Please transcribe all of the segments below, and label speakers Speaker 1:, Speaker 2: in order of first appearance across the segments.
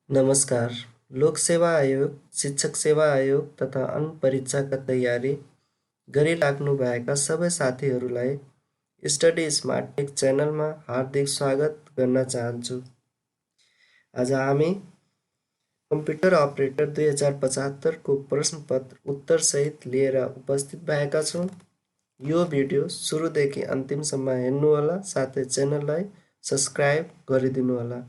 Speaker 1: नमस्कार। लोक सेवा आयोग, शिक्षक सेवा आयोग तथा अन्य परीक्षाका तयारी गरिराख्नुभएका सबै साथीहरूलाई स्टडी स्मार्ट टेक च्यानलमा हार्दिक स्वागत गर्न चाहन्छु। आज हामी कम्प्युटर अपरेटर 2075 को प्रश्नपत्र उत्तरसहित लिएर उपस्थित भएका छौँ। यो भिडियो सुरुदेखि अन्तिमसम्म हेर्नुहोला, साथै च्यानललाई सब्स्क्राइब गरिदिनुहोला।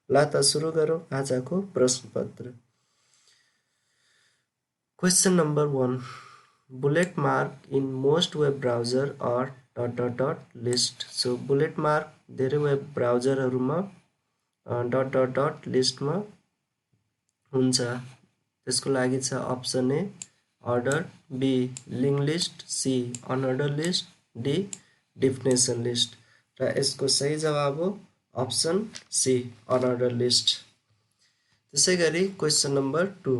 Speaker 1: ल त सुरु गरौँ आजको प्रश्नपत्र। Question number 1. Bullet mark in most web browser are ... list. So bullet mark धेरै वेब ब्राउजरहरूमा ... लिस्टमा हुन्छ। त्यसको लागि छ option A order, B link list, C unorder list, D definition list. र यसको सही जवाब हो अप्सन सी अनअर्डर लिस्ट। त्यसै गरी question number 2.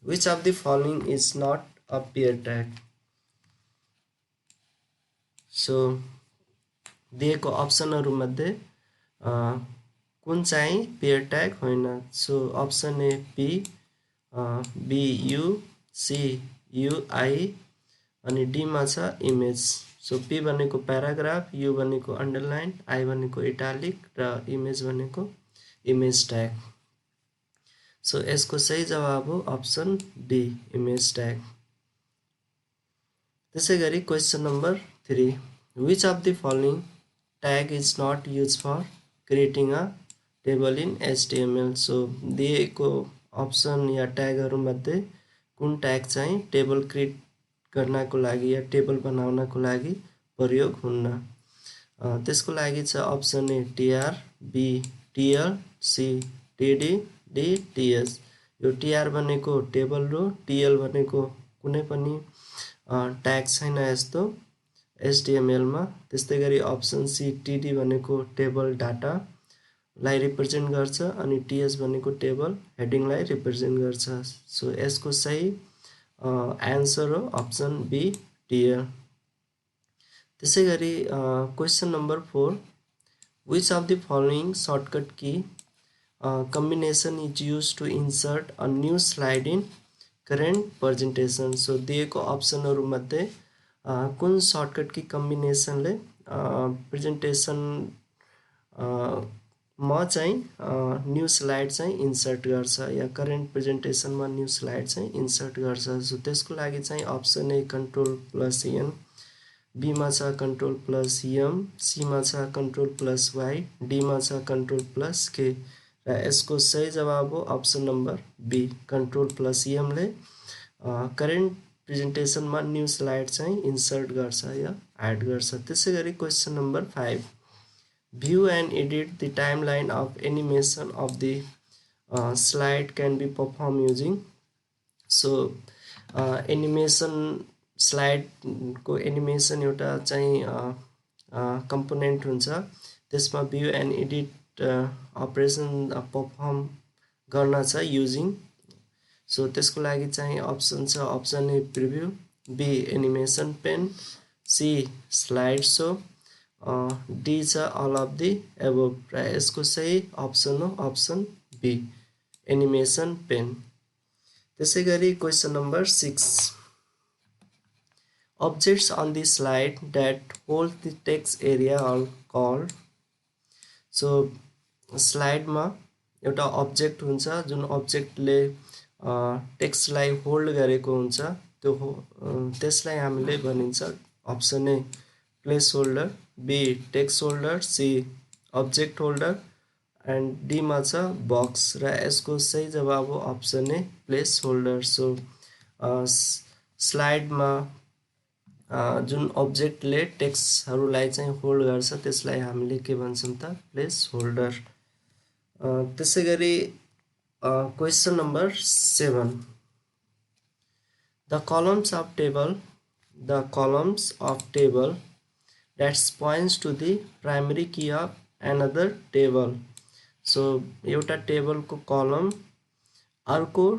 Speaker 1: Which of the following is not a pair tag? So दिएको अप्सनहरूमध्ये कुन चाहिँ पेयर ट्याग होइन? So option A P, B U, C U I अनि डीमा छ इमेज। सो पी भनेको प्याराग्राफ, यू भनेको अन्डरलाइन, आई भनेको इटालिक र इमेज भनेको इमेज ट्याग। सो यसको सही जवाब हो अप्सन डी इमेज ट्याग। त्यसै गरी question number 3. Which of the following tag is not used for creating a table in HTML? So दिएको अप्सन या ट्यागहरूमध्ये कुन ट्याग चाहिँ टेबल क्रिएट गर्नको लागि या टेबल बनाउनको लागि प्रयोग हुन्न? त्यसको लागि छ option A TR, B TL, C TD, D TS. यो टीआर भनेको टेबल रो, टीएल भनेको कुनै पनि ट्याग छैन यस्तो HTML मा। त्यस्तै गरी अप्सन सी टीडी भनेको टेबल डाटालाई रिप्रेजेन्ट गर्छ अनि टीएस भनेको टेबल हेडिङलाई रिप्रेजेन्ट गर्छ। सो यसको सही एन्सर हो अप्सन बी टीएल। त्यसै गरी question number 4. Which of the following shortcut key combination is used to insert a new slide in current presentation? So दिएको अप्सनहरूमध्ये कुन सर्टकट की कम्बिनेसनले प्रेजेन्टेसन म चाहिँ न्यू स्लाइड चाहिँ इन्सर्ट गर्छ या करेन्ट प्रेजेन्टेसनमा न्यू स्लाइड चाहिँ इन्सर्ट गर्छ? सो त्यसको लागि चाहिँ option A control plus N, बीमा छ कन्ट्रोल प्लस एम, सीमा छ कन्ट्रोल प्लस वाई, डीमा छ कन्ट्रोल प्लस के। र यसको सही जवाब हो option number B control plus एमले करेन्ट प्रेजेन्टेसनमा न्यू स्लाइड चाहिँ इन्सर्ट गर्छ या एड गर्छ। त्यसै गरी question number 5. View and edit the timeline of animation of the slide can be performed using. So animation स्लाइडको एनिमेसन एउटा चाहिँ कम्पोनेन्ट हुन्छ, त्यसमा view and edit operation perform गर्न छ युजिङ। सो त्यसको लागि चाहिँ अप्सन छ option A preview, B animation pane, C slide show, D छ अल अफ दी एबोभ। र यसको सही अप्सन हो अप्सन बी एनिमेसन पेन। त्यसै गरी question number 6. Objects on the slide that hold the text area are called. So स्लाइडमा एउटा object हुन्छ जुन अब्जेक्टले टेक्स्टलाई होल्ड गरेको हुन्छ, त्यसलाई हामीले भनिन्छ option A place holder, B text holder, C object holder and डीमा छ बक्स। र यसको सही जवाब हो option A place holder. So स्लाइडमा जुन अब्जेक्टले टेक्स्टहरूलाई चाहिँ होल्ड गर्छ त्यसलाई हामीले के भन्छौँ त प्लेस होल्डर। त्यसै गरी question number 7. The columns of table that points to the primary key of another table. So एउटा टेबलको कलम अर्को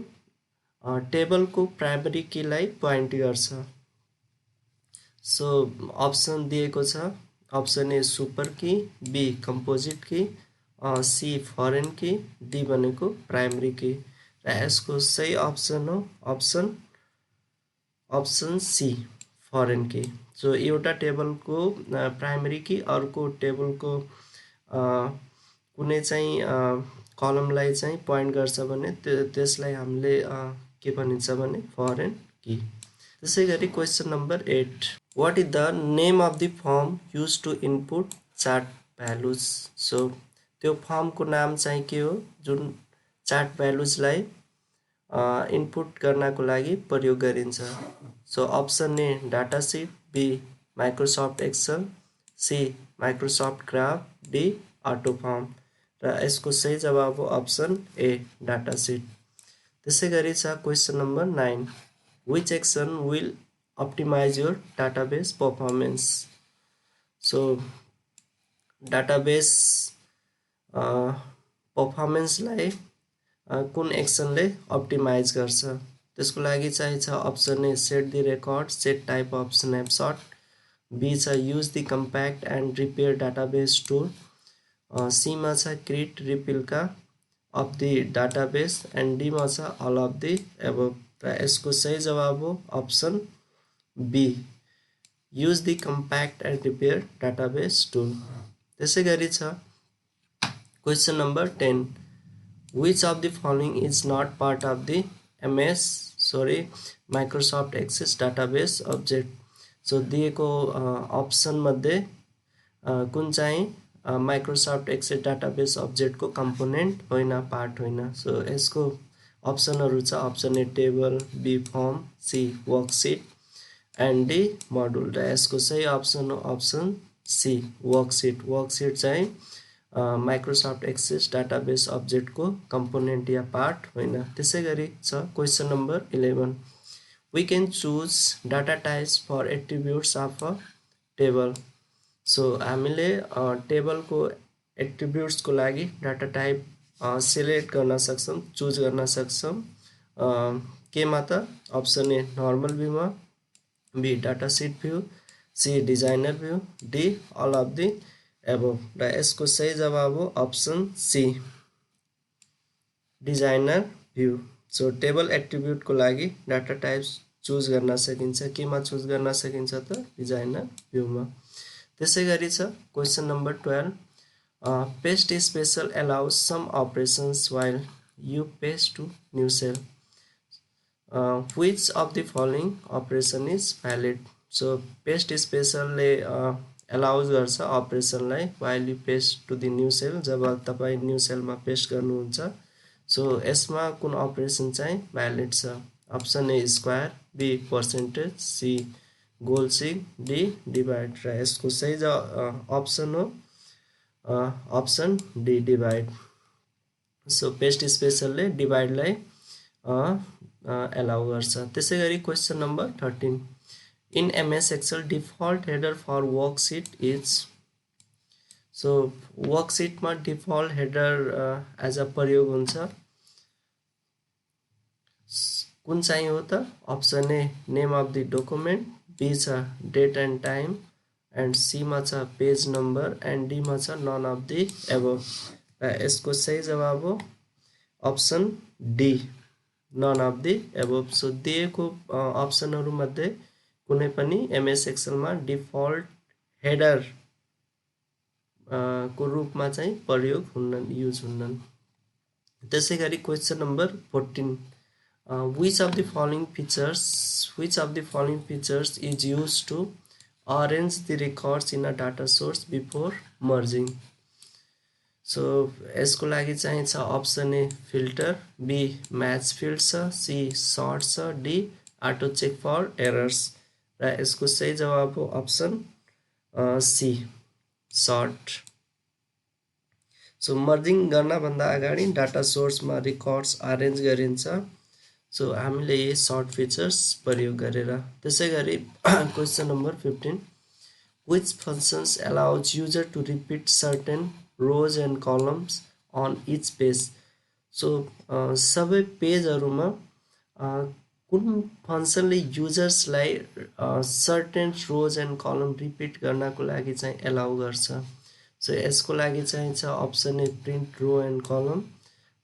Speaker 1: टेबलको प्राइमरी कीलाई पोइन्ट गर्छ। सो अप्सन दिएको छ option A super key, B composite key, C foreign key, D भनेको प्राइमरी की र यसको सही अप्सन हो option C foreign key. So एउटा टेबलको प्राइमरी की अर्को टेबलको कुनै चाहिँ कलमलाई चाहिँ पोइन्ट गर्छ भने त्यसलाई हामीले के भनिन्छ भने फरेन की। त्यसै गरी question number 8, what is the name of the form used to input chart values. So त्यो फर्मको नाम चाहिँ के हो जुन चार्ट भ्यालुजलाई इनपुट गर्नको लागि प्रयोग गरिन्छ। So option A data sheet, B Microsoft Excel, C Microsoft graph, D auto form र यसको सही जवाब हो अप्सन ए डाटा सिट। त्यसै गरी छ question number 9, which action will optimise your database performance. So database पर्फर्मेन्सलाई कुन एक्सनले अप्टिमाइज गर्छ। त्यसको लागि चाहिँ छ option A set the record, set type of snapshot, B छ use the compact and repair database tool, सीमा छ create replica of the database and डीमा छ अल अफ द एबभ र यसको सही जवाब हो option B use the compact and repair database tool. त्यसै गरी छ question number 10, which of the following is not part of the Microsoft Access database object। So दिएको अप्सन मध्ये कुन चाहिँ माइक्रोसफ्ट एक्सेस डाटाबेस अब्जेक्टको कम्पोनेन्ट होइन, पार्ट होइन। सो यसको अप्सनहरू छ option A table, B form, C worksheet and D module र यसको सही अप्सन हो अप्सन सी वर्कसिट। वर्कसिट चाहिँ माइक्रोसफ्ट एक्सेस डाटाबेस अब्जेक्टको कम्पोनेन्ट या पार्ट होइन। त्यसै गरी छ question number 11, we can choose data types for attributes of a table. So हामीले टेबलको एट्रिब्युट्सको लागि डाटा टाइप सिलेक्ट गर्न सक्छौँ, चुज गर्न सक्छौँ केमा त अप्सन ए नर्मल भ्यूमा, B datasheet view, C designer view, D all of the above र यसको सही जवाब हो option C designer view. So table एट्रिब्युटको लागि डाटा टाइप्स चुज गर्न सकिन्छ, केमा चुज गर्न सकिन्छ त डिजाइनर भ्यूमा। त्यसै गरी छ question number 12, paste special allows some operations while you paste to new cell, which of the following operation is valid. So paste स्पेसलले एलाउज गर्छ अपरेसनलाई while you paste to the new cell, जब तपाईँ new सेलमा paste गर्नुहुन्छ। So यसमा कुन operation चाहिँ भ्यालिड छ। Option A square, B percentage, C goal seek, D divide र यसको सही अप्सन हो option D divide. So paste स्पेसलले डिभाइडलाई एलाउ गर्छ। त्यसै गरी question number 13, in MS Excel default header for worksheet is. So वर्कसिटमा डिफल्ट हेडर एज अ प्रयोग हुन्छ कुन चाहिँ हो त option A name of the document, B छ डेट एन्ड टाइम एन्ड सीमा छ पेज नम्बर एन्ड डीमा छ नन अफ द एबभ र यसको सही जवाब हो option D none of the above. So दिएको अप्सनहरूमध्ये कुनै पनि MS एक्सेलमा डिफल्ट हेडर को रूपमा चाहिँ प्रयोग हुन्नन्, युज हुन्नन्। त्यसै गरी question number 14, which of the following features is used to arrange the records in a data source before merging। So यसको लागि चाहिँ छ option A filter, B match field छ, सी सर्ट छ, D auto check for errors र यसको सही जवाब हो option C sort. So merging गर्नभन्दा अगाडि डाटा सोर्समा रिकर्ड्स अरेन्ज गरिन्छ। सो हामीले यही सर्ट फिचर्स प्रयोग गरेर। त्यसै गरी question number 15, which functions allows user to repeat certain rows and columns on each page। So सबै पेजहरूमा कुन फङ्सनले युजर्सलाई certain rows and column repeat गर्नको लागि चाहिँ एलाउ गर्छ। सो यसको लागि चाहिन्छ option A print row and column,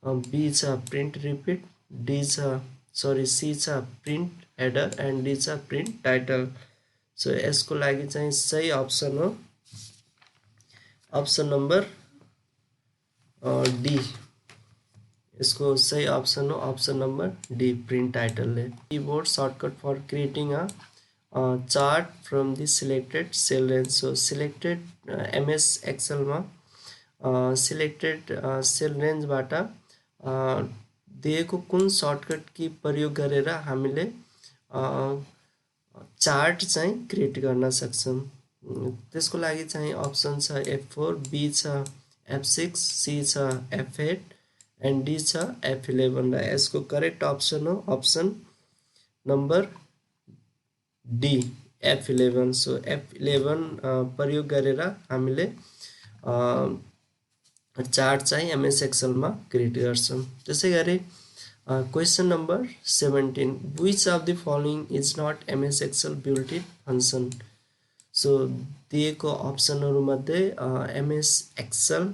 Speaker 1: B छ प्रिन्ट रिपिट, डी छ सी छ प्रिन्ट हेडर एन्ड डी छ प्रिन्ट टाइटल। सो यसको लागि चाहिँ सही अप्सन हो अप्सन नम्बर डी। इसको सही ऑप्शन हो option number D print title है। Keyboard shortcut for creating a chart from the selected cell range. So selected MS Excel में सिलेक्टेड सेल रेंज बाट दिएको कुन शॉर्टकट की प्रयोग गरेर हामीले चार्ट चाहिँ क्रिएट गर्न सक्छौं। त्यसको लागि चाहिँ अप्सन छ F4, बी छ F6, सी छ F8 एंड डी छ F11 र यसको करेक्ट अप्सन हो option number D F11। So F11 प्रयोग गरेर हामीले चार्ट चाहिँ एमएस एक्सेल मा क्रिएट गर्छौं। त्यसैगरी question number 17, which of the following is not MS Excel built-in function? So दिएको अप्सनहरु मध्ये एमएस एक्सेल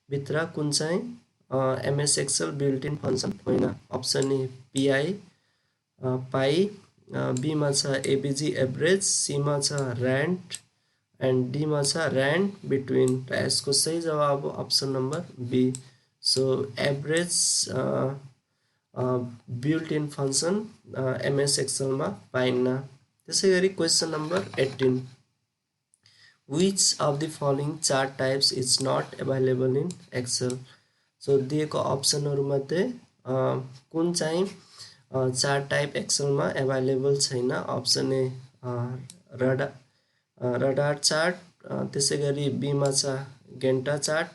Speaker 1: भित्र कुन चाहिँ एमएस एक्सेल बिल्ट-इन फंक्शन होइन। Option A P I pi, B मा छ एबीजी एभरेज, सी मा छ र्यान्ड एन्ड डी मा छ र्यान्ड बिट्विन र यसको सही जवाब हो option number B. So average built in function MS Excel मा पाइन्न। त्यसैगरी question number 18, which of the following chart types is not available in Excel? So दिएको अप्सनहरु मध्ये कुन चाहिँ चार्ट टाइप एक्सेल मा अवेलेबल छैन। अप्सन ए रडार चार्ट, त्यसैगरी बी मा छ गेन्टा चार्ट,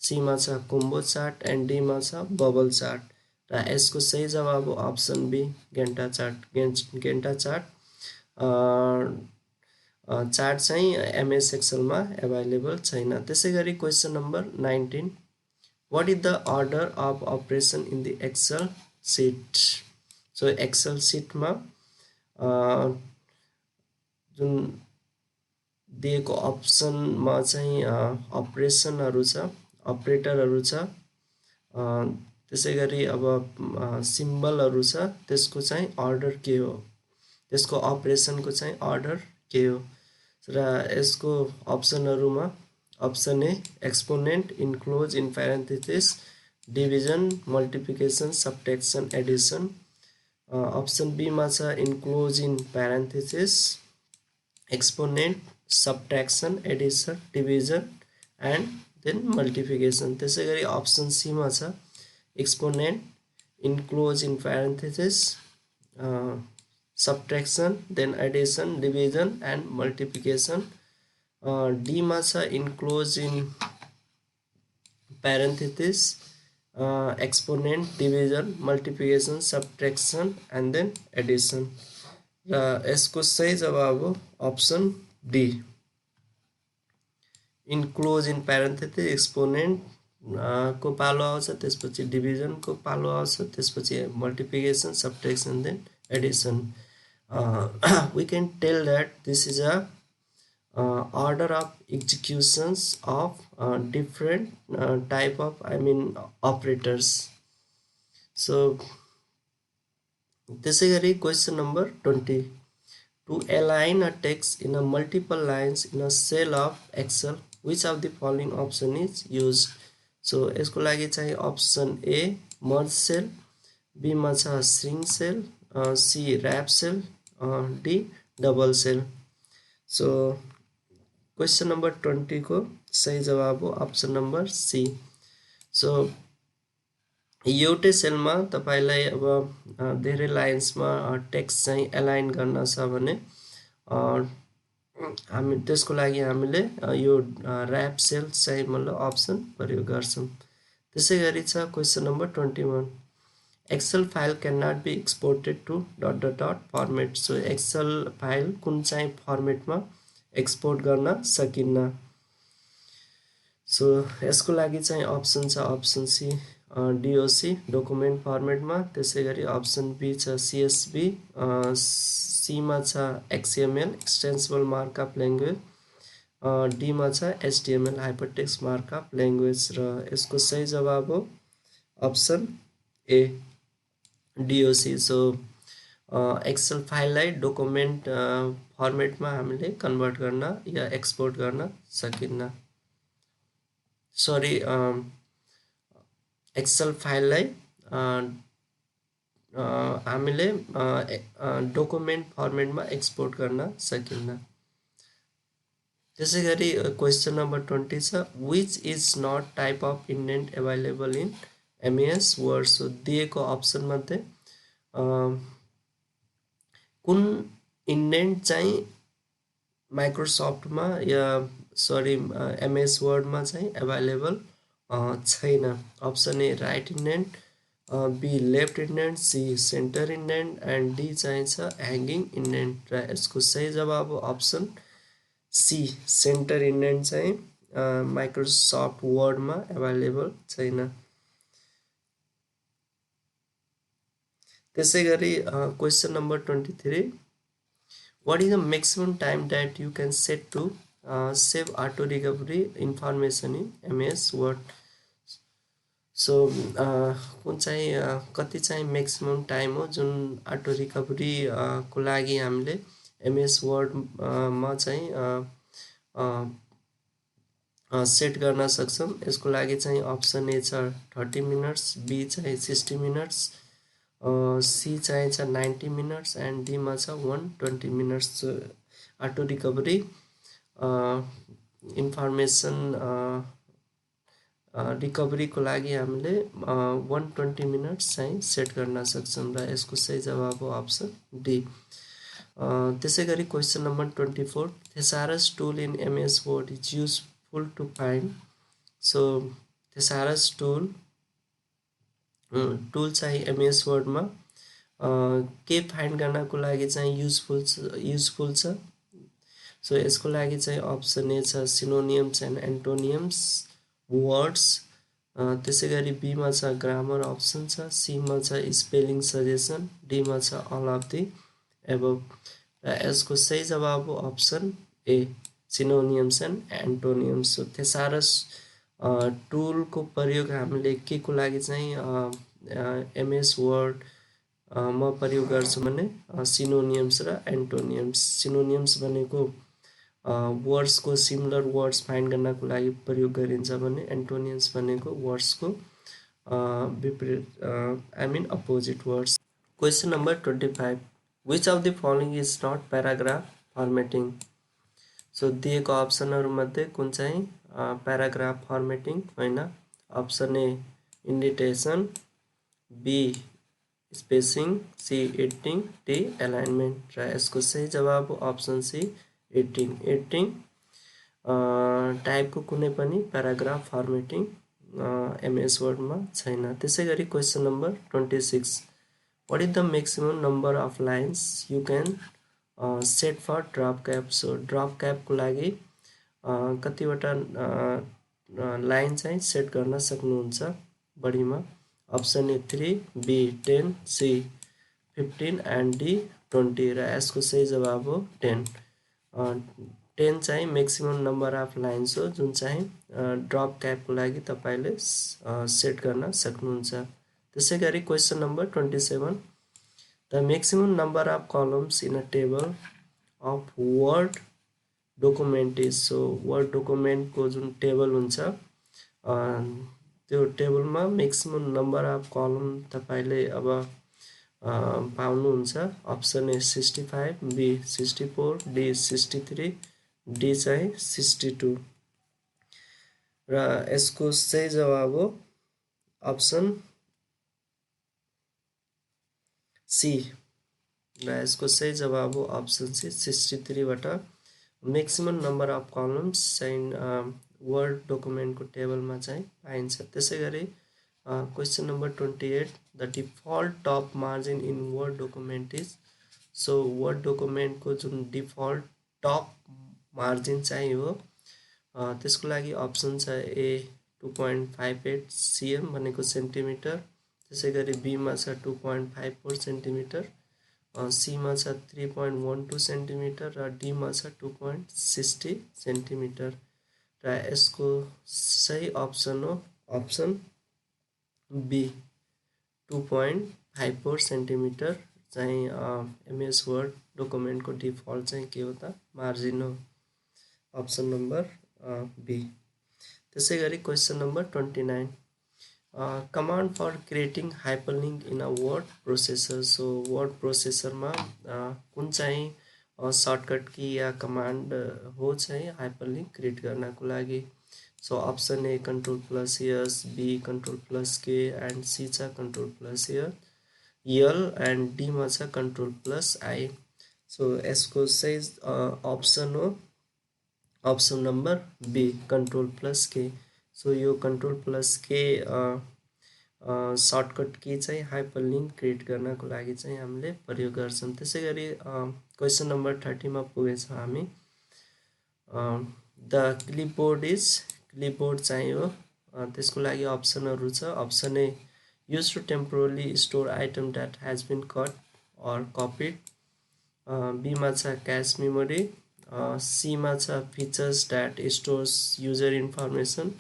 Speaker 1: सी मा छ कोम्बो चार्ट एन्ड डी मा छ बबल चार्ट र यसको सही जवाब हो option B Gantt chart. Gantt chart chart चाहिँ एमएस एक्सेल मा अवेलेबल छैन। त्यसैगरी question number 19, what is the order of operation in the Excel sheet? So Excel sheet मा जुन दिएको अप्सन मा चाहिँ अपरेसनहरु छ, अपरेटरहरु छ, त्यसैगरी अब सिम्बलहरु छ, त्यसको चाहिँ अर्डर के हो, त्यसको अपरेसनको चाहिँ अर्डर के हो र यसको अप्सनहरुमा option A exponent, enclose in parenthesis, division, multiplication, subtraction, addition. Option B मा छ enclose in parenthesis, exponent, subtraction, addition, division and then multiplication. त्यसैगरी अप्सन सी मा छ exponent, enclose in parenthesis, subtraction, then addition, division and multiplication। D मा छ enclosed in parenthesis, exponent, division, multiplication, subtraction and then addition र यसको सही जवाब हो option D enclosed in parenthesis, exponent को पालो आउँछ, त्यसपछि डिभिजन को पालो आउँछ, त्यसपछि multiplication, subtraction then addition। We can tell that this is a order of executions of different type of operators। So त्यसैगरी question number 20, to align a text in a multiple lines in a cell of Excel, which of the following option is used? So यसको लागि चाहिँ option A merge cell, B मा छ string cell, C wrap cell, D double cell. So question number 20 को सही जवाब हो option number C. So एउटै सेलमा तपाईलाई अब धेरै लाइन्समा टेक्स्ट चाहिँ एलाइन गर्न छ भने हामी त्यसको लागि हामीले यो र्याप सेल चाहिँ मतलब अप्सन प्रयोग गर्छौं। त्यसैगरी छ question number 21, Excel file cannot be exported to ... format। So Excel file कुन चाहिँ फर्मेट मा एक्सपोर्ट गर्न सकिन्न। सो यसको लागि चाहिँ अप्सन छ option C DOC document format मा, त्यसैगरी अप्सन बी छ सीएसवी, सी मा छ एक्सएमएल एक्सटेन्सिबल मार्कअप ल्याङ्ग्वेज, डीमा छ HTML हाइपरटेक्स्ट मार्कअप ल्याङ्ग्वेज र यसको सही जवाब हो option A DOC। So Excel फाइललाई डकुमेन्ट फर्मेटमा हामीले कन्भर्ट गर्न या एक्सपोर्ट गर्न सकिन्न। सरी, एक्सेल फाइललाई हामीले डकुमेन्ट फर्मेटमा एक्सपोर्ट गर्न सकिन्न। त्यसै गरी क्वेसन नम्बर 20 छ which is not type of indent available in MS Word. So दिएको अप्सन मध्ये कुन इन्डेन्ट चाहिँ माइक्रोसफ्टमा या सरी MS वर्डमा चाहिँ एभाइलेबल छैन। Option A right indent, B left indent, C centre indent and D चाहिँ छ ह्याङ्गिङ इन्डेन्ट र यसको सही जवाब हो अप्सन सी सेन्टर इन्डेन्ट चाहिँ माइक्रोसफ्ट वर्डमा एभाइलेबल छैन। त्यसै गरी question number 23 what is the maximum time that you can set to save auto recovery information in MS Word। So कुन चाहिँ कति चाहिँ म्याक्सिमम टाइम हो जुन अटो रिकभरी को लागि हामीले MS Word मा चाहिँ सेट गर्न सक्छौँ। यसको लागि चाहिँ अप्सन ए छ 30 मिनट्स, बी चाहिँ 60 मिनट्स, सी चाहिँ छ 90 मिनट्स एन्ड डीमा छ 120 मिनट्स। अटो रिकभरी इन्फर्मेसन रिकभरीको लागि हामीले 120 मिनट्स चाहिँ सेट गर्न सक्छौँ र यसको सही जवाब हो अप्सन डी। त्यसै गरी question number 24 thesaurus tool in MS Word is useful to find। So thesaurus tool चाहिँ MS वर्डमा के फाइन्ड गर्नको लागि चाहिँ युजफुल छ। सो यसको लागि चाहिँ अप्सन ए छ सिनोनियम्स एन्ड एन्टोनियम्स वर्ड्स, त्यसै गरी बीमा छ ग्रामर अप्सन छ, सीमा छ स्पेलिङ सजेसन, डीमा छ अल अफ दि एबभ र यसको सही जवाब हो option A synonyms and antonyms. So thesaurus टुलको प्रयोग हामीले के को लागि चाहिँ MS वर्ड म प्रयोग गर्छु भने सिनोनियम्स र एन्टोनियम्स। सिनोनियम्स भनेको वर्ड्सको सिमिलर वर्ड्स फाइन्ड गर्नको लागि प्रयोग गरिन्छ भने एन्टोनियम्स भनेको वर्ड्सको विपरीत I mean opposite words. Question number 25 which of the following is not paragraph formatting. So दिएको अप्सनहरूमध्ये कुन चाहिँ प्याराग्राफ फर्मेटिङ होइन। Option A indentation, B spacing, C editing, D alignment र यसको सही जवाब हो अप्सन सी एडिटिङ। टाइपको कुनै पनि प्याराग्राफ फर्मेटिङ MS वर्डमा छैन। त्यसै गरी question number 26 what is the maximum number of lines you can set for drop cap. So drop क्यापको लागि कतिवटा लाइन चाहिँ सेट गर्न सक्नुहुन्छ बढीमा। Option A 3, B 10, C 15 and D 20 र यसको सही जवाब हो 10। 10 चाहिँ म्याक्सिमम नम्बर अफ लाइन्स हो जुन चाहिँ ड्रप क्यापको लागि तपाईँले सेट गर्न सक्नुहुन्छ। त्यसै गरी question number 27 the maximum number of columns in a table of Word document is. So Word डकुमेन्टको जुन टेबल हुन्छ त्यो टेबलमा म्याक्सिमम नम्बर अफ कलम तपाईँले अब पाउनुहुन्छ। Option A 65, B 64, D 63, D चाहिँ 62 र यसको सही जवाब हो अप्सन सी र यसको सही जवाब हो अप्सन सी 63 बाट म्याक्सिमम नम्बर अफ कलम्स चाहिँ वर्ड डकुमेन्टको टेबलमा चाहिँ पाइन्छ। त्यसै गरी question number 28 the default top margin in Word document is. So Word डकुमेन्टको जुन डिफल्ट टप मार्जिन चाहिँ हो त्यसको लागि अप्सन छ ए 2.58 cm भनेको सेन्टिमिटर, त्यसै गरी बीमा छ 2.54 सेन्टिमिटर, सी मा छ 3.12 सेन्टिमिटर र डी मा छ 2.60 सेन्टिमिटर र यसको सही अप्सन हो अप्सन बी 2.54 सेन्टिमिटर चाहिँ एमएस वर्ड डकुमेन्टको डिफल्ट चाहिँ के हो त मार्जिन हो अप्सन नम्बर बी। त्यसै गरी question number 29 command for creating hyperlink in a word processor. So word प्रोसेसरमा कुन चाहिँ सर्टकट की या कमान्ड हो चाहिँ हाइपरलिङ्क क्रिएट गर्नको लागि। So option A control plus S, B control plus K and C छ control plus L and D मा छ कन्ट्रोल प्लस आई। सो यसको सही अप्सन हो option number B control plus K. So यो control plus K shortcut key चाहिँ hyperlink create गर्नको लागि चाहिँ हामीले प्रयोग गर्छौँ। त्यसै गरी क्वेसन नम्बर 30 मा पुगेछौँ हामी। द क्लिपबोर्ड इज क्लिपबोर्ड चाहिँ हो त्यसको लागि अप्सनहरू छ option A use to temporarily store item that has been cut or copied, B मा छ क्याच मेमोरी, सी मा छ features that stores user information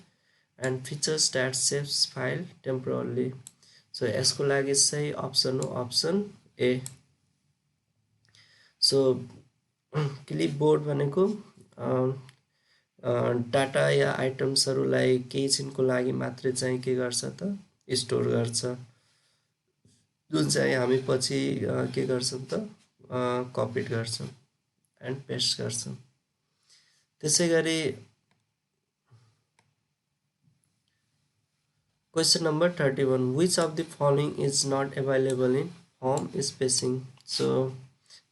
Speaker 1: and features that saves file temporarily. So यसको लागि सही अप्सन हो अप्सन ए। सो क्लिपबोर्ड भनेको data या आइटम्सहरूलाई केही छिनको लागि मात्रै चाहिँ के गर्छ त स्टोर गर्छ, जुन चाहिँ हामी पछि के गर्छौँ त कपी गर्छौँ एन्ड पेस्ट गर्छौँ। त्यसै गरी question number 31 which of the following is not available in home spacing. So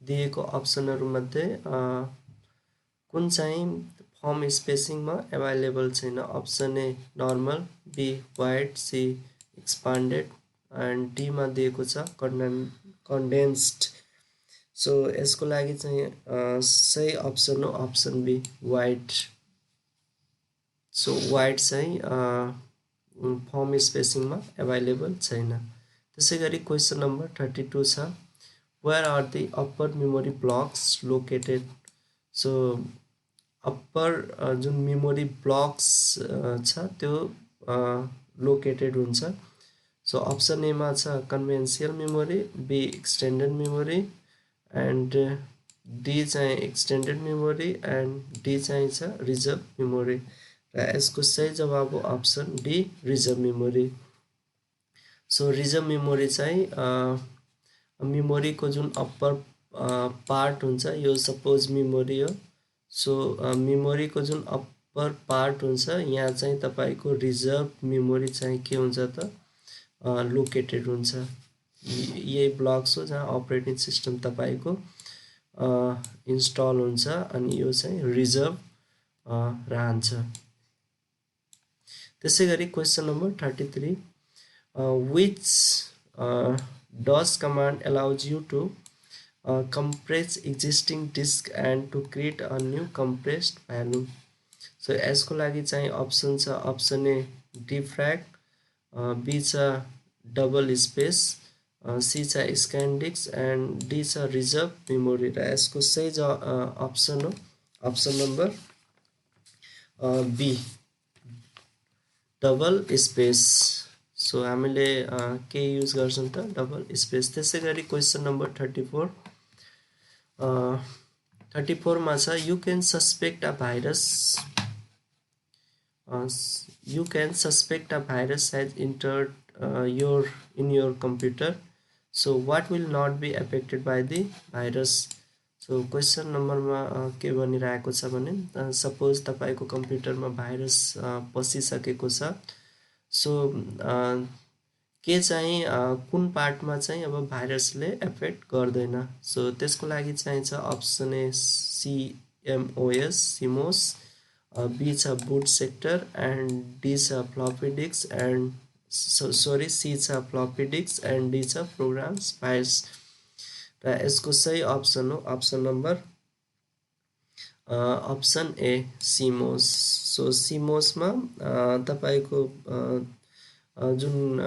Speaker 1: दिएको अप्सनहरूमध्ये कुन चाहिँ फर्म स्पेसिङमा एभाइलेबल छैन। Option A normal, B wide, C expanded and डीमा दिएको छ कन्डेन्स्ड। सो यसको लागि चाहिँ सही अप्सन हो option B wide. So wide चाहिँ फर्म स्पेसिङमा एभाइलेबल छैन। त्यसै गरी क्वेसन नम्बर 32 छ where are the upper memory blocks located. So upper जुन मेमोरी ब्लक्स छ त्यो लोकेटेड हुन्छ। सो अप्सन ए मा छ conventional memory, B extended memory and D चाहिँ एक्सटेन्डेड मेमोरी एन्ड डी चाहिँ छ रिजर्भ मेमोरी र यसको सही जवाब हो option D reserve memory. So reserve memory चाहिँ मेमोरीको जुन अप्पर पार्ट हुन्छ यो सपोज मेमोरी हो। सो मेमोरीको जुन अप्पर पार्ट हुन्छ यहाँ चाहिँ तपाईको रिजर्भ मेमोरी चाहिँ के हुन्छ त लोकेटेड हुन्छ। यही ब्लक्स हो जहाँ अपरेटिङ सिस्टम तपाईको इन्स्टल हुन्छ अनि यो चाहिँ रिजर्भ रहन्छ। त्यसै गरी question number 33 which does command allows you to compress existing disk and to create a new compressed volume। So यसको लागि चाहिँ अप्सन छ अप्सन ए डिफ्र्याग, बी छ डबल स्पेस, सी छ स्क्यान डिस्क एन्ड डी छ reserve memory र यसको सही अप्सन हो option number B double space. So हामीले के युज गर्छौँ त डबल स्पेस। त्यसै गरी क्वेसन नम्बर 34 34 मा छ you can suspect a virus has entered in your computer. So what will not be affected by the virus. So question नम्बरमा के भनिरहेको छ भने सपोज तपाईँको कम्प्युटरमा भाइरस पसिसकेको छ। सो के चाहिँ कुन पार्टमा चाहिँ अब भाइरसले एफेक्ट गर्दैन। सो त्यसको लागि चाहिँ छ option A CMOS CMOS, B छ बुट सेक्टर एन्ड डी छ फ्लपी डिस्क एन्ड सी छ फ्लपी डिस्क एन्ड डी छ प्रोग्राम्स फाइल्स र यसको सही अप्सन हो option number option A CMOS. So सिमोसमा तपाईको जुन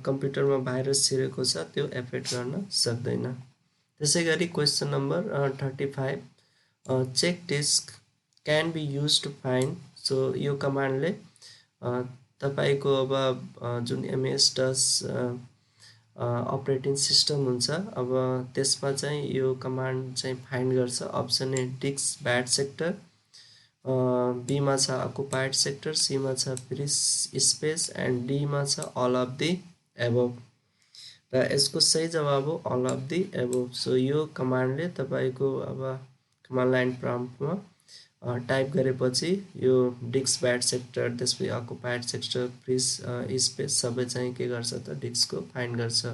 Speaker 1: कम्प्युटरमा भाइरस छिरेको छ त्यो एफेक्ट गर्न सक्दैन। त्यसै गरी question number 35 check disk can be use to find. So यो कमान्डले तपाईँको अब जुन एमएस डस अपरेटिङ सिस्टम हुन्छ अब त्यसमा चाहिँ यो कमान्ड चाहिँ फाइन्ड गर्छ। Option A disk bad sector, बीमा छ अकुपाइड सेक्टर, सीमा छ फ्री स्पेस एन्ड डीमा छ अल अफ दि एबभ र यसको सही जवाब हो all of the above. So यो कमान्डले तपाईँको अब कमान्ड लाइन प्रम्प्टमा टाइप गरेपछि यो डिस्क ब्याड सेक्टर त्यसपछि अकुपाइड सेक्टर फ्री स्पेस सबै चाहिँ के गर्छ त डिस्कको फाइन्ड गर्छ।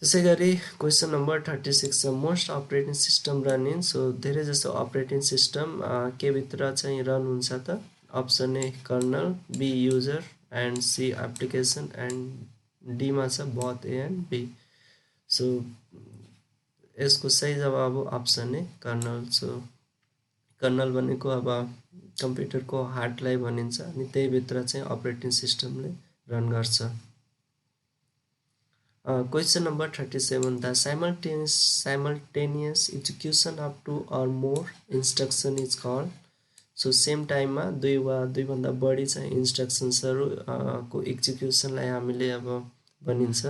Speaker 1: त्यसै गरी क्वेसन नम्बर 36 छ most operating system run in. So धेरै जस्तो अपरेटिङ सिस्टम के भित्र चाहिँ रन हुन्छ त option A kernel, B user and C application and डीमा छ both A and B. So यसको सही जवाब हो option A kernel. So kernel भनेको अब कम्प्युटरको हार्डलाई भनिन्छ अनि त्यही भित्र चाहिँ अपरेटिङ सिस्टमले रन गर्छ। Question number 37. The simultaneous execution of two or more instruction is called. So same time मा दुई वा दुईभन्दा बढी चाहिँ इन्स्ट्रक्सन्सहरू को एक्जिक्युसनलाई हामीले अब भनिन्छ।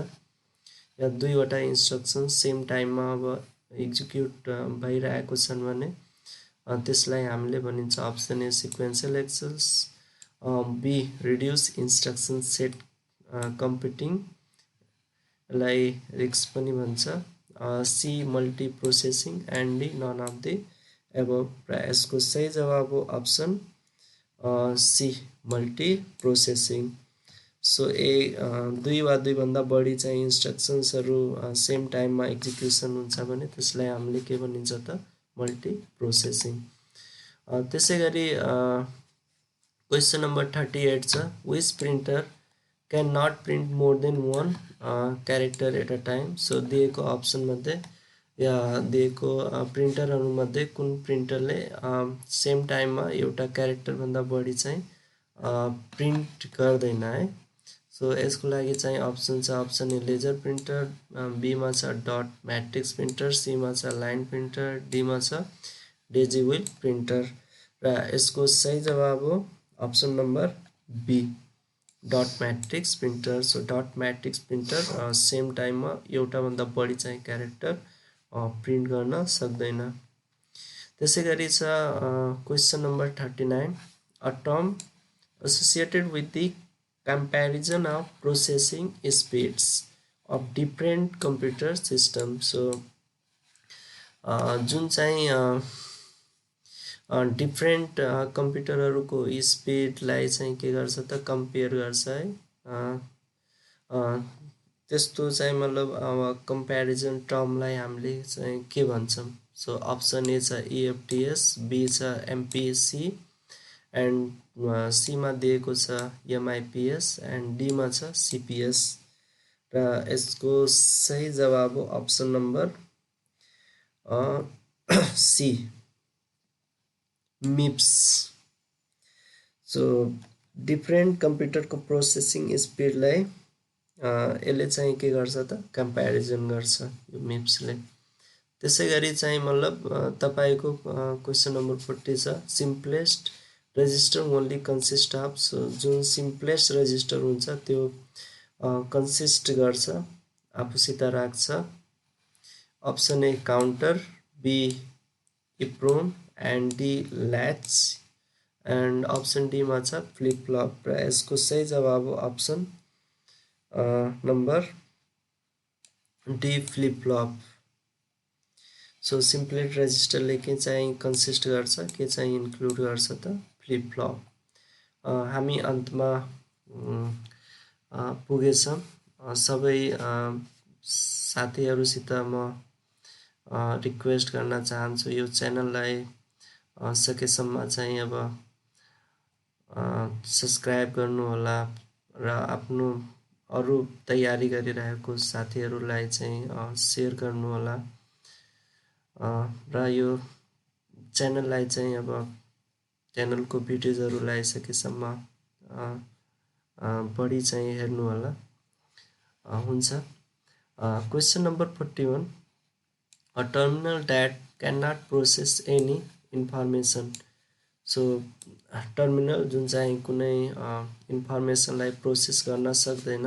Speaker 1: या दुईवटा इन्स्ट्रक्सन सेम टाइममा अब एक्जिक्युट भइरहेको छन् भने त्यसलाई हामीले भनिन्छ option A sequential access, B reduce instruction set computing लाई रिक्स पनि भन्छ, C multi processing and D none of the above. र यसको सही जवाब हो option C multi processing. So दुई वा दुईभन्दा बढी चाहिँ इन्स्ट्रक्सन्सहरू सेम टाइममा एक्जिक्युसन हुन्छ भने त्यसलाई हामीले के भनिन्छ त मल्टी प्रोसेसिङ। त्यसै गरी क्वेसन नम्बर 38 छ which printer can not print more than one character at a time. So दिएको अप्सनमध्ये या दिएको प्रिन्टरहरूमध्ये कुन प्रिन्टरले सेम टाइममा एउटा क्यारेक्टरभन्दा बढी चाहिँ प्रिन्ट गर्दैन है। सो यसको लागि चाहिँ अप्सन छ अप्सन ए लेजर प्रिन्टर, बीमा छ डट म्याट्रिक्स प्रिन्टर, सीमा छ लाइन प्रिन्टर, डीमा छ डेजी व्हिल प्रिन्टर। र यसको सही जवाब हो option number B dot matrix printer. So dot matrix printer same टाइममा एउटाभन्दा बढी चाहिँ क्यारेक्टर प्रिन्ट गर्न सक्दैन। त्यसै गरी छ question number 39 a term associated with the comparison of processing speeds of different computer system. So जुन चाहिँ डिफ्रेन्ट कम्प्युटरहरूको स्पिडलाई चाहिँ के गर्छ त कम्पेयर गर्छ है। त्यस्तो चाहिँ मतलब अब कम्प्यारिजन टर्मलाई हामीले चाहिँ के भन्छौँ। सो अप्सन ए छ इएफटिएस, बी छ एमपिएससी एन्ड सीमा दिएको छ एमआइपिएस एन्ड डीमा छ सिपिएस। र यसको सही जवाब हो option number C MIPS. So different कम्प्युटरको प्रोसेसिङ स्पिडलाई यसले चाहिँ के गर्छ त कम्प्यारिजन गर्छ यो मिप्सले। त्यसै गरी चाहिँ मतलब तपाईँको क्वेसन नम्बर 40 छ simplest register only consist of. So जुन सिम्पलेस्ट रेजिस्टर हुन्छ त्यो कन्सिस्ट गर्छ आफूसित राख्छ option A counter, B EPROM and D latch and option डीमा छ फ्लिप फ्लप। र यसको सही जवाब हो option number D flip flop. So simplest रेजिस्टरले के चाहिँ कन्सिस्ट गर्छ के चाहिँ इन्क्लुड गर्छ त फ्लिप फ्लप। हामी अन्तमा पुगेछौँ। सबै साथीहरूसित म रिक्वेस्ट गर्न चाहन्छु यो च्यानललाई सकेसम्म चाहिँ अब सब्सक्राइब गर्नुहोला र आफ्नो अरू तयारी गरिरहेको साथीहरूलाई चाहिँ सेयर गर्नुहोला। र यो च्यानललाई चाहिँ अब च्यानलको भिडियोजहरूलाई सकेसम्म बढी चाहिँ हेर्नुहोला। हुन्छ Question number 41. A terminal that cannot process any information. So terminal जुन चाहिँ कुनै इन्फर्मेसनलाई प्रोसेस गर्न सक्दैन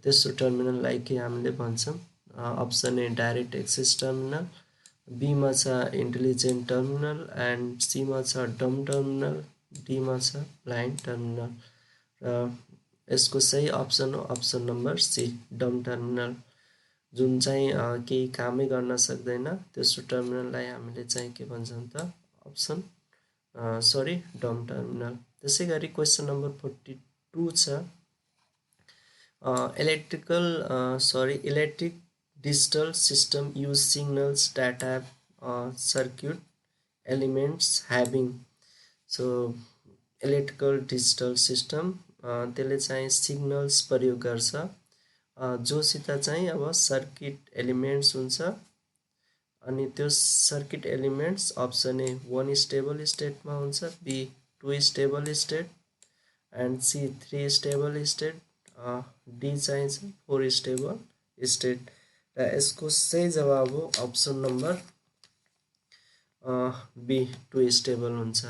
Speaker 1: त्यस्तो टर्मिनललाई के हामीले भन्छौँ option A direct access terminal बीमा छ इन्टेलिजेन्ट टर्मिनल एन्ड सीमा छ डम टर्मिनल डीमा छ ब्लाइन्ड टर्मिनल र यसको सही अप्सन हो अप्सन नम्बर सी डम टर्मिनल जुन चाहिँ केही कामै गर्न सक्दैन त्यस्तो टर्मिनललाई हामीले चाहिँ के भन्छौँ त अप्सन डम टर्मिनल। त्यसै गरी क्वेसन नम्बर 42 छ electric digital system use signals that have circuit elements having so electrical digital system त्यसले चाहिँ सिग्नल्स प्रयोग गर्छ जोसित चाहिँ अब सर्किट एलिमेन्ट्स हुन्छ अनि त्यो circuit elements option A 1 stable स्टेटमा हुन्छ B 2 stable state and C 3 stable state D चाहिँ 4 स्टेबल स्टेट र यसको सही जवाब हो अप्सन नम्बर बी 2 स्टेबल हुन्छ।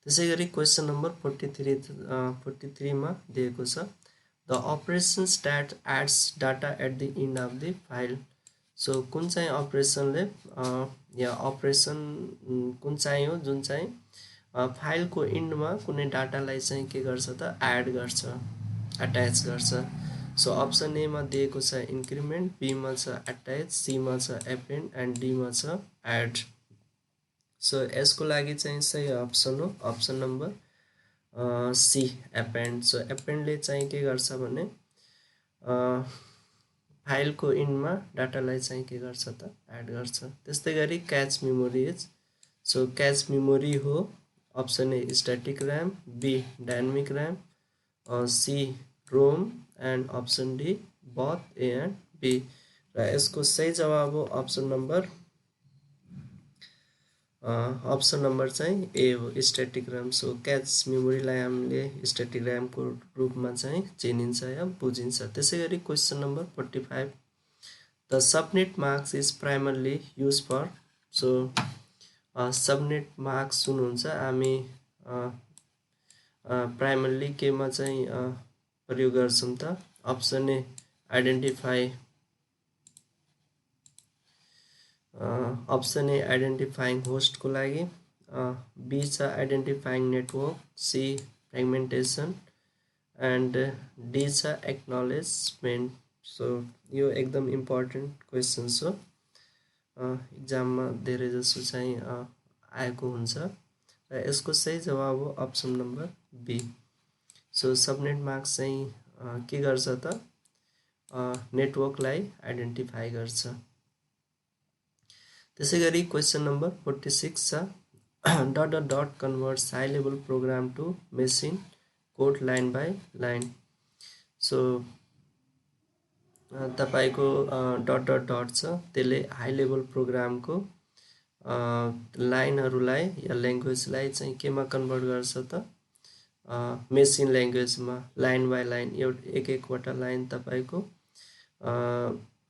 Speaker 1: त्यसै गरी क्वेसन नम्बर 43 मा दिएको छ the operations that adds data at the end of the file. So कुन चाहिँ अपरेसनले या अपरेसन कुन चाहिँ हो जुन चाहिँ फाइलको एन्डमा कुनै डाटालाई चाहिँ के गर्छ त एड गर्छ अट्याच गर्छ। सो अप्सन ए मा दिएको छ इन्क्रिमेन्ट बीमा छ अट्याच सीमा छ एपेन्ड एन्ड डीमा छ एड। सो यसको लागि चाहिँ सही अप्सन हो अप्सन नम्बर सी एपेन्ड। सो एपेन्डले चाहिँ के गर्छ भने फाइलको इन्डमा डाटालाई चाहिँ के गर्छ त एड गर्छ। त्यस्तै गरी cache memory is so cache memory हो option A static RAM B dynamic RAM C ROM and option D both A and B र यसको सही जवाब हो अप्सन नम्बर चाहिँ ए हो स्ट्याटिक ऱ्याम। सो क्याच मेमोरीलाई हामीले स्ट्याटिक ऱ्यामको रूपमा चाहिँ चिनिन्छ या बुझिन्छ। त्यसै गरी question number 45 the subnet marks is primarily use for. So subnet marks जुन हुन्छ हामी प्राइमरली केमा चाहिँ प्रयोग गर्छौँ त option A identify option A identifying होस्टको लागि बी छ identifying network C fragmentation and D छ एक्नोलेजमेन्ट। सो यो एकदम इम्पोर्टेन्ट क्वेसन्स हो इक्जाममा धेरै जसो चाहिँ आएको हुन्छ र यसको सही जवाब हो option number B. So subnet marks चाहिँ के गर्छ त नेटवर्कलाई आइडेन्टिफाई गर्छ। त्यसै गरी क्वेसन नम्बर 46 छ dot converts high level program to machine code line by line. So तपाईँको डट छ त्यसले हाई लेभल प्रोग्रामको लाइनहरूलाई या ल्याङ्ग्वेजलाई चाहिँ केमा कन्भर्ट गर्छ त मेसिन ल्याङ्ग्वेजमा लाइन बाई लाइन एक एकवटा लाइन तपाईँको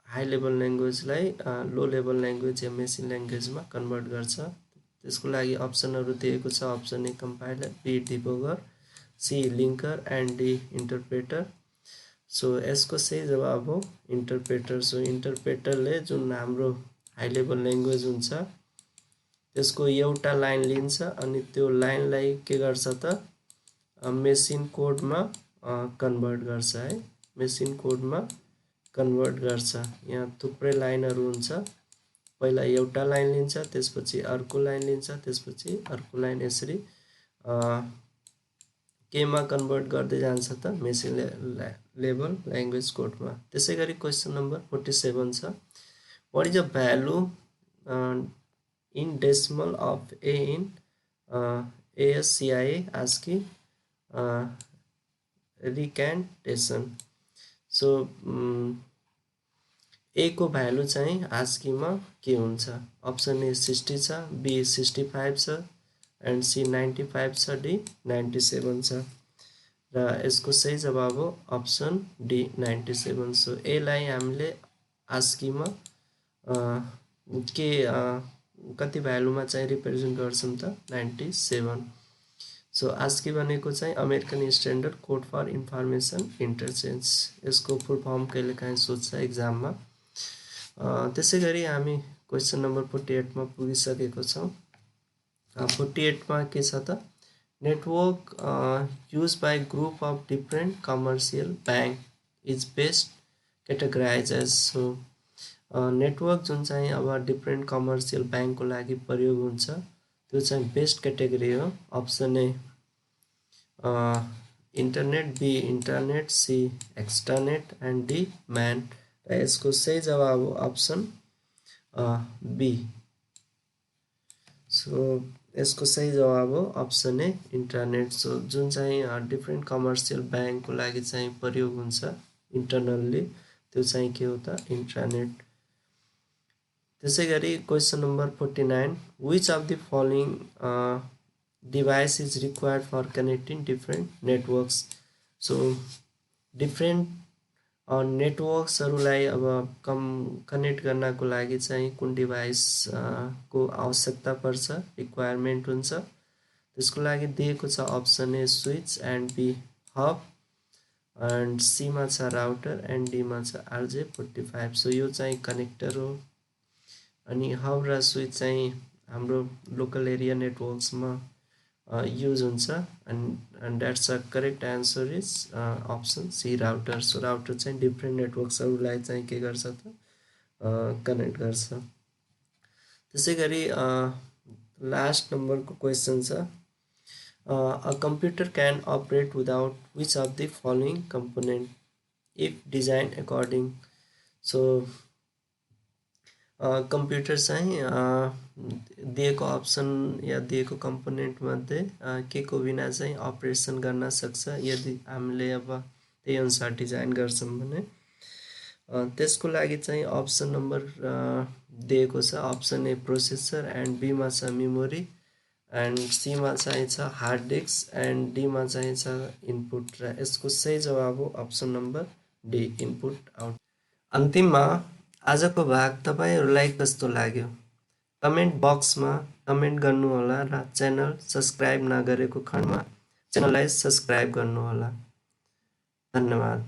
Speaker 1: हाई लेभल ल्याङ्ग्वेजलाई लो लेभल ल्याङ्ग्वेज या मेसिन ल्याङ्ग्वेजमा कन्भर्ट गर्छ। त्यसको लागि अप्सनहरू दिएको छ option A compiler B debugger C linker and D interpreter. So यसको सही जवाब हो इन्टरप्रेटर। सो इन्टरप्रेटरले जुन हाम्रो हाई लेभल ल्याङ्ग्वेज हुन्छ त्यसको एउटा लाइन लिन्छ अनि त्यो लाइनलाई के गर्छ त मेसिन कोडमा कन्भर्ट गर्छ है मेसिन कोडमा कन्भर्ट गर्छ। यहाँ थुप्रै लाइनहरू हुन्छ पहिला एउटा लाइन लिन्छ त्यसपछि अर्को लाइन लिन्छ त्यसपछि अर्को लाइन यसरी केमा कन्भर्ट गर्दै जान्छ त मेसिन लेभल ल्याङ्ग्वेज कोडमा। त्यसै गरी क्वेसन नम्बर 47 छ what is the value in decimal of A in ASCII ASCII representation. So A को भ्यालु चाहिँ आस्कीमा के हुन्छ अप्सन ए 60 छ बी 65 छ एन्ड सी 95 छ डी 97 छ र यसको सही जवाब हो अप्सन डी 97। सो यसलाई हामीले आस्कीमा के कति भ्यालुमा चाहिँ रिप्रेजेन्ट गर्छौँ त 97। सो आस्की भनेको चाहिँ American standard code for information interchange, यसको फुल फर्म कहिलेकाहीँ सोध्छ एक्जाममा। त्यसै गरी हामी क्वेसन नम्बर 48मा पुगिसकेको छौँ। 48मा के छ त, network use by group of different commercial bank is best categorize as. So network जुन चाहिँ अब डिफ्रेन्ट कमर्सियल ब्याङ्कको लागि प्रयोग हुन्छ त्यो चाहिँ बेस्ट क्याटेगोरी हो। Option A internet, B internet, C extranet and D MAN. र यसको सही जवाब हो अप्सन बी। सो यसको सही जवाब हो अप्सन ए इन्टरनेट। सो जुन चाहिँ डिफ्रेन्ट कमर्सियल ब्याङ्कको लागि चाहिँ प्रयोग हुन्छ इन्टरनल्ली त्यो चाहिँ के हो त, इन्टरनेट। त्यसै गरी question number 49, which of the following device is required for connecting different networks. So different नेटवर्क्सहरूलाई अब कनेक्ट गर्नको लागि चाहिँ कुन डिभाइस को आवश्यकता पर्छ, रिक्वायरमेन्ट हुन्छ। त्यसको लागि दिएको छ option A switch and B hub and सीमा छ राउटर एन्ड डीमा छ RJ45। सो यो चाहिँ कनेक्टर हो। अनि हब र स्विच चाहिँ हाम्रो लोकल एरिया नेटवर्क्समा युज हुन्छ। And that's a correct answer is option C router. So router चाहिँ डिफ्रेन्ट नेटवर्क्सहरूलाई चाहिँ के गर्छ त, कनेक्ट गर्छ। त्यसै गरी लास्ट नम्बरको क्वेसन छ, a computer can operate without which of the following component if design according. So computer चाहिँ दिएको अप्सन या दिएको कम्पोनेन्टमध्ये के को बिना चाहिँ अपरेसन गर्न सक्छ यदि हामीले अब त्यही अनुसार डिजाइन गर्छौँ भने। त्यसको लागि चाहिँ अप्सन नम्बर दिएको छ अप्सन ए प्रोसेसर एन्ड बीमा छ मेमोरी एन्ड सीमा चाहिँ छ हार्ड डिस्क एन्ड डीमा चाहिँ छ इनपुट। र यसको सही जवाब हो option number D input out. अन्तिममा आजको भाग तपाईँहरूलाई कस्तो लाग्यो कमेन्ट बक्समा कमेन्ट गर्नुहोला र च्यानल सब्सक्राइब नगरेको खण्डमा च्यानललाई सब्सक्राइब गर्नुहोला। धन्यवाद।